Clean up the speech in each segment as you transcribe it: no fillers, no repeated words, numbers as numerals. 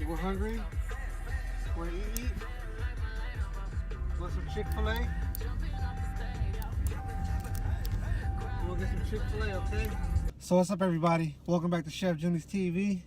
We're hungry. Want to eat? Want some Chick-Fil-A? We'll get some Chick-Fil-A, okay? So what's up, everybody? Welcome back to Chef Junie's TV.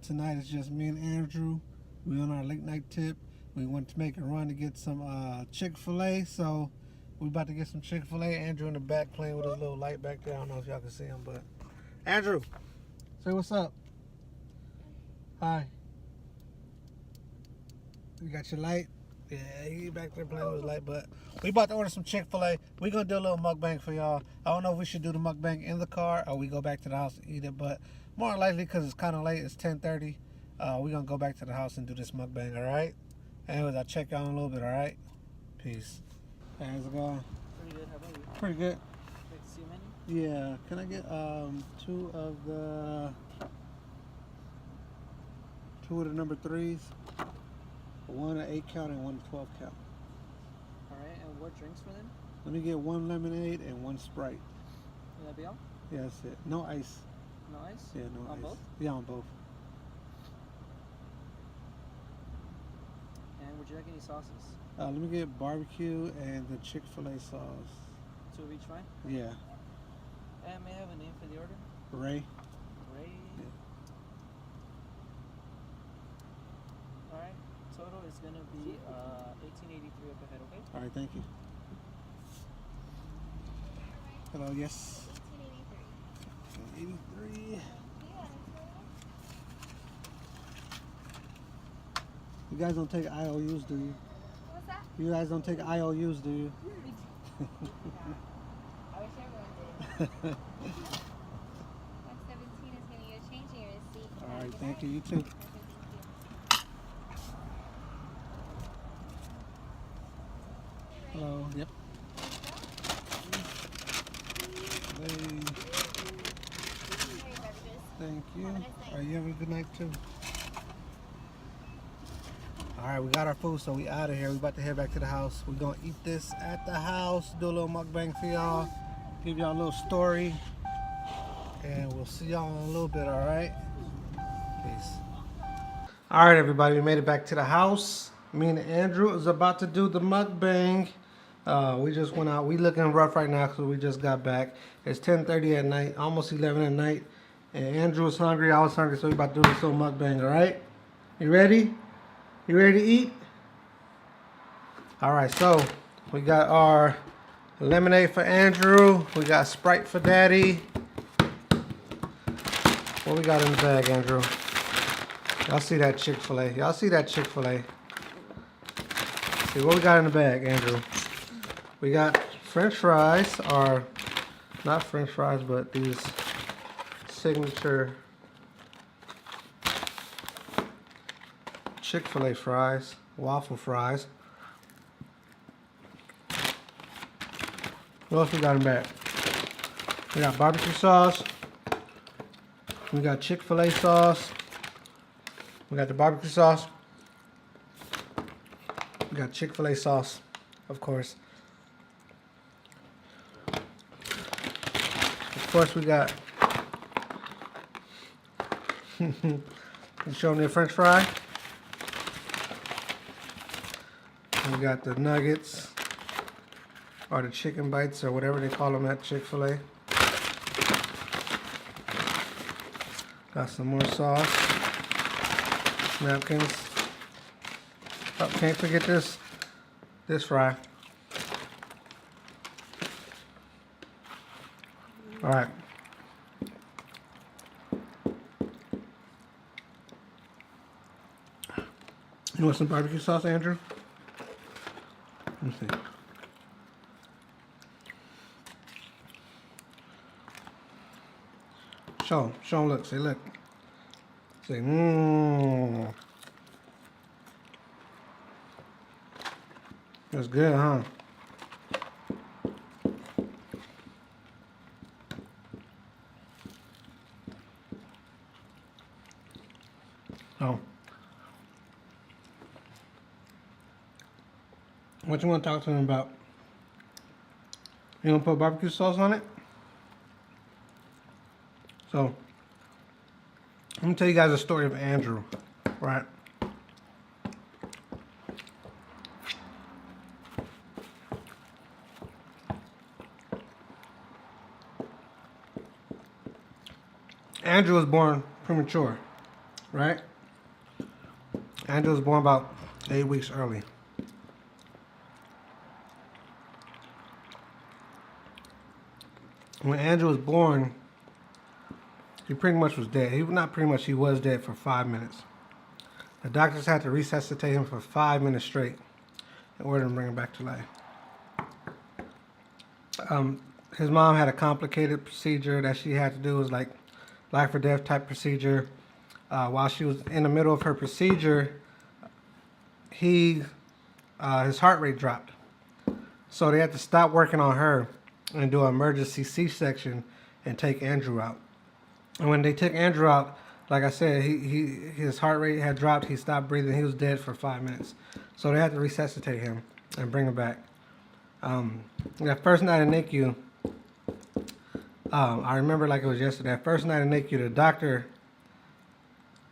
Tonight it's just me and Andrew. We're on our late night tip. We went to make a run to get some Chick-Fil-A, so we're about to get some Chick-Fil-A. Andrew in the back playing with his little light back there. I don't know if y'all can see him, but Andrew, say what's up. Hi. You got your light? Yeah, he back there playing with his light, but we about to order some Chick-Fil-A. We're going to do a little mukbang for y'all. I don't know if we should do the mukbang in the car or we go back to the house to eat it, but more likely because it's kind of late, it's 10:30, we're going to go back to the house and do this mukbang, all right? Anyways, I'll check y'all in a little bit, all right? Peace. Hey, how's it going? Pretty good, how about you? Pretty good. Like to see a menu? Yeah, can I get two of the number 3s? One an 8 count and one 12 count. Alright, and what drinks for them? Let me get one lemonade and one Sprite. Will that be all? Yeah, that's it. No ice. No ice? Yeah, no ice. On both? Yeah, on both. And would you like any sauces? Let me get barbecue and the Chick-Fil-A sauce. 2 of each fine? Yeah. And may I have a name for the order? Ray. Ray? Yeah. Alright, total is going to be $18.83 up ahead, okay? All right, thank you. Hello, yes. 83. You guys don't take IOUs, do you? What's that? You guys don't take IOUs, do you? I wish everyone did. 117 is going to get changing your receipt. All right, thank you. You too. Hello. Yep. Hey. Thank you. All right, you have a good night too. All right, we got our food, so we out of here. We about to head back to the house. We're gonna eat this at the house, do a little mukbang for y'all, give y'all a little story, and we'll see y'all in a little bit. All right. Peace. All right, everybody, we made it back to the house. Me and Andrew is about to do the mukbang. We just went out. We looking rough right now because we just got back. It's 10:30 at night, almost 11 at night. And Andrew was hungry, I was hungry, so we about to do this little mukbang, all right? You ready? You ready to eat? All right, so we got our lemonade for Andrew. We got Sprite for Daddy. What we got in the bag, Andrew? Y'all see that Chick-Fil-A? Y'all see that Chick-Fil-A? See what we got in the bag, Andrew? We got French fries, or not French fries, but these signature Chick-Fil-A fries, waffle fries. What else we got in the bag? We got barbecue sauce. We got Chick-Fil-A sauce. We got the barbecue sauce. We got Chick-Fil-A sauce, of course. Of course, we got. You show me a French fry. We got the nuggets, or the chicken bites, or whatever they call them at Chick-Fil-A. Got some more sauce, napkins. Oh, can't forget this fry. All right. You want some barbecue sauce, Andrew? Let me see. Show him, look, say, look. Say, mmm. That's good, huh? Oh. What you want to talk to him about? You want to put barbecue sauce on it? So, let me tell you guys a story of Andrew, right? Andrew was born premature, right? Andrew was born about 8 weeks early. When Andrew was born, he pretty much was dead. He not pretty much, he was dead for 5 minutes. The doctors had to resuscitate him for 5 minutes straight in order to bring him back to life. His mom had a complicated procedure that she had to do. It was like life or death type procedure. While she was in the middle of her procedure, his heart rate dropped. So they had to stop working on her and do an emergency C-section and take Andrew out. And when they took Andrew out, like I said, his heart rate had dropped. He stopped breathing. He was dead for 5 minutes. So they had to resuscitate him and bring him back. That first night in NICU, I remember like it was yesterday. That first night in NICU, the doctor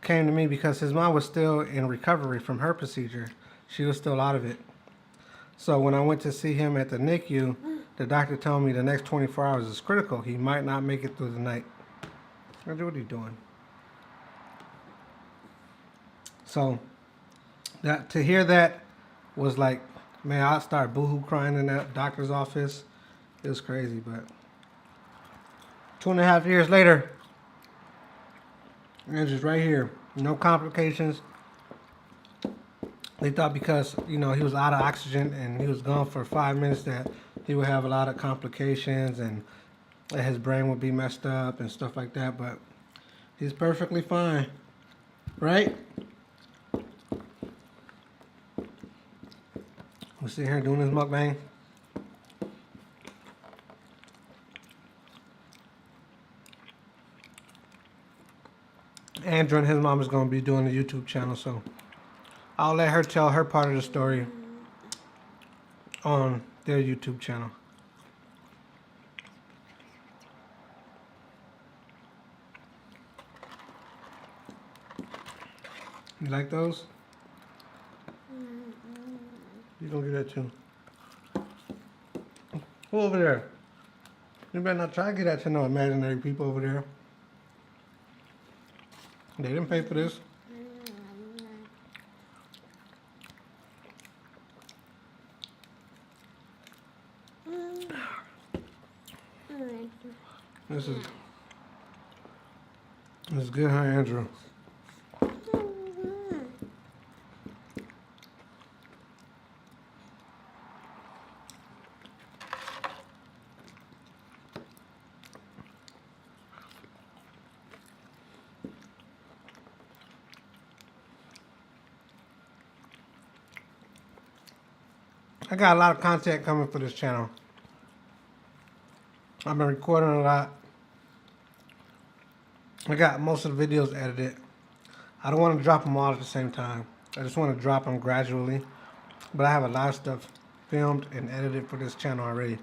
came to me because his mom was still in recovery from her procedure. She was still out of it. So when I went to see him at the NICU, the doctor told me the next 24 hours is critical. He might not make it through the night. Andrew, what are you doing? So to hear that was like, man, I started boohoo crying in that doctor's office. It was crazy, but 2.5 years later, Andrew's right here. No complications. They thought because, you know, he was out of oxygen and he was gone for 5 minutes that he would have a lot of complications and that his brain would be messed up and stuff like that, but he's perfectly fine, right? We're sitting here doing this mukbang. Andrew and his mom is going to be doing a YouTube channel, so I'll let her tell her part of the story on their YouTube channel. You like those? You gonna get that too. Who over there? You better not try to get that to no imaginary people over there. They didn't pay for this. This is good, huh, Andrew? I got a lot of content coming for this channel. I've been recording a lot. I got most of the videos edited. I don't want to drop them all at the same time. I just want to drop them gradually. But I have a lot of stuff filmed and edited for this channel already.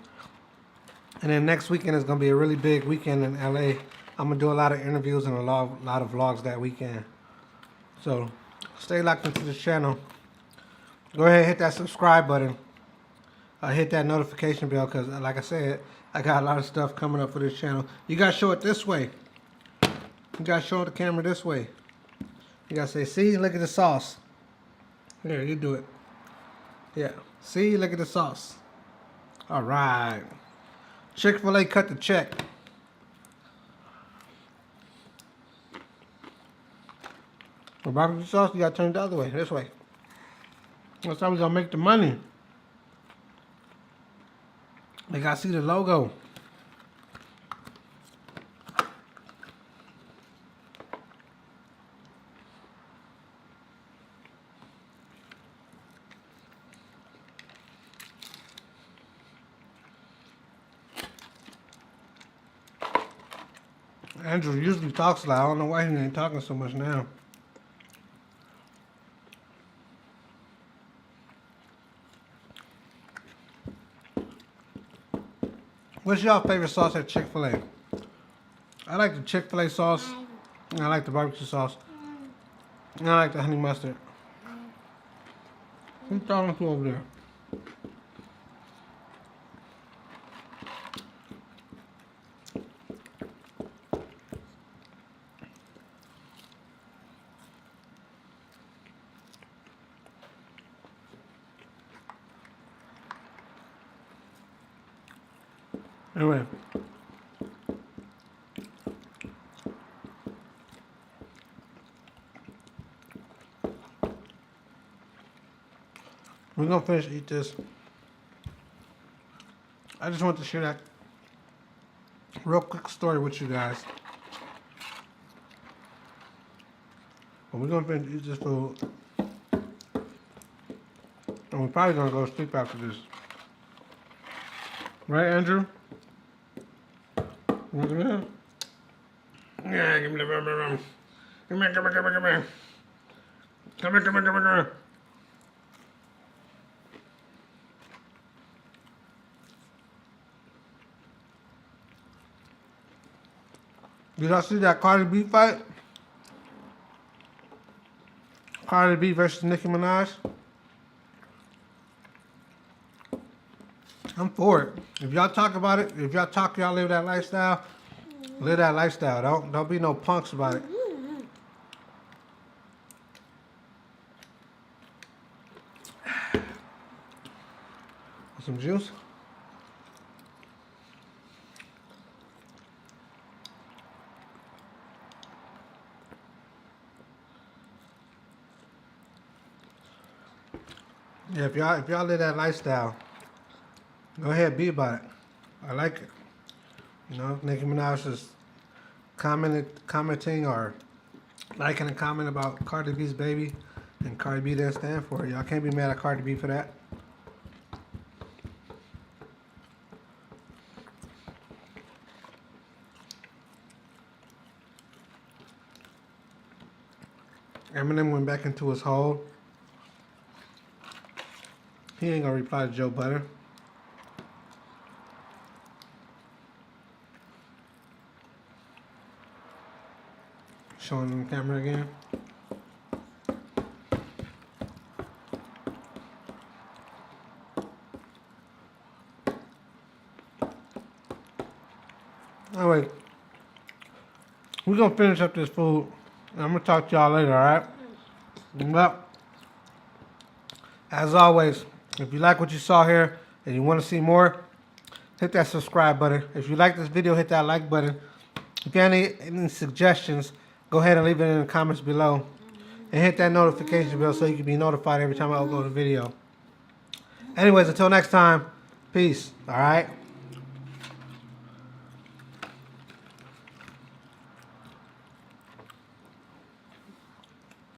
And then next weekend is going to be a really big weekend in LA. I'm going to do a lot of interviews and a lot of vlogs that weekend. So stay locked into this channel. Go ahead and hit that subscribe button. Hit that notification bell because, like I said, I got a lot of stuff coming up for this channel. You got to show it this way. You got to show the camera this way. You got to say, see, look at the sauce. Here, you do it. Yeah. See, look at the sauce. All right. Chick-fil-A cut the check. For barbecue sauce, you got to turn it the other way, this way. That's how we're going to make the money. They got to see the logo. Andrew usually talks loud. I don't know why he ain't talking so much now. What's y'all favorite sauce at Chick-fil-A? I like the Chick-fil-A sauce. And I like the barbecue sauce. And I like the honey mustard. Who's talking to over there? Anyway. We're gonna finish eat this. I just want to share that real quick story with you guys. But we're gonna finish eat this food. And we're probably gonna go to sleep after this. Right, Andrew? Yeah, give me the rum. Come here. Come here. Did y'all see that Cardi B fight? Cardi B versus Nicki Minaj? I'm for it. If y'all talk about it, if y'all talk, y'all live that lifestyle. Live that lifestyle. Don't be no punks about it. Some juice. Yeah, if y'all live that lifestyle, go ahead, be about it. I like it. You know, Nicki Minaj is commenting or liking a comment about Cardi B's baby, and Cardi B didn't stand for it. Y'all can't be mad at Cardi B for that. Eminem went back into his hole. He ain't gonna reply to Joe Budden. Showing them the camera again. Anyway, we're gonna finish up this food. And I'm gonna talk to y'all later, alright? Well, as always, if you like what you saw here and you want to see more, hit that subscribe button. If you like this video, hit that like button. If you have any suggestions, go ahead and leave it in the comments below. And hit that notification bell so you can be notified every time I upload a video. Anyways, until next time, peace, alright?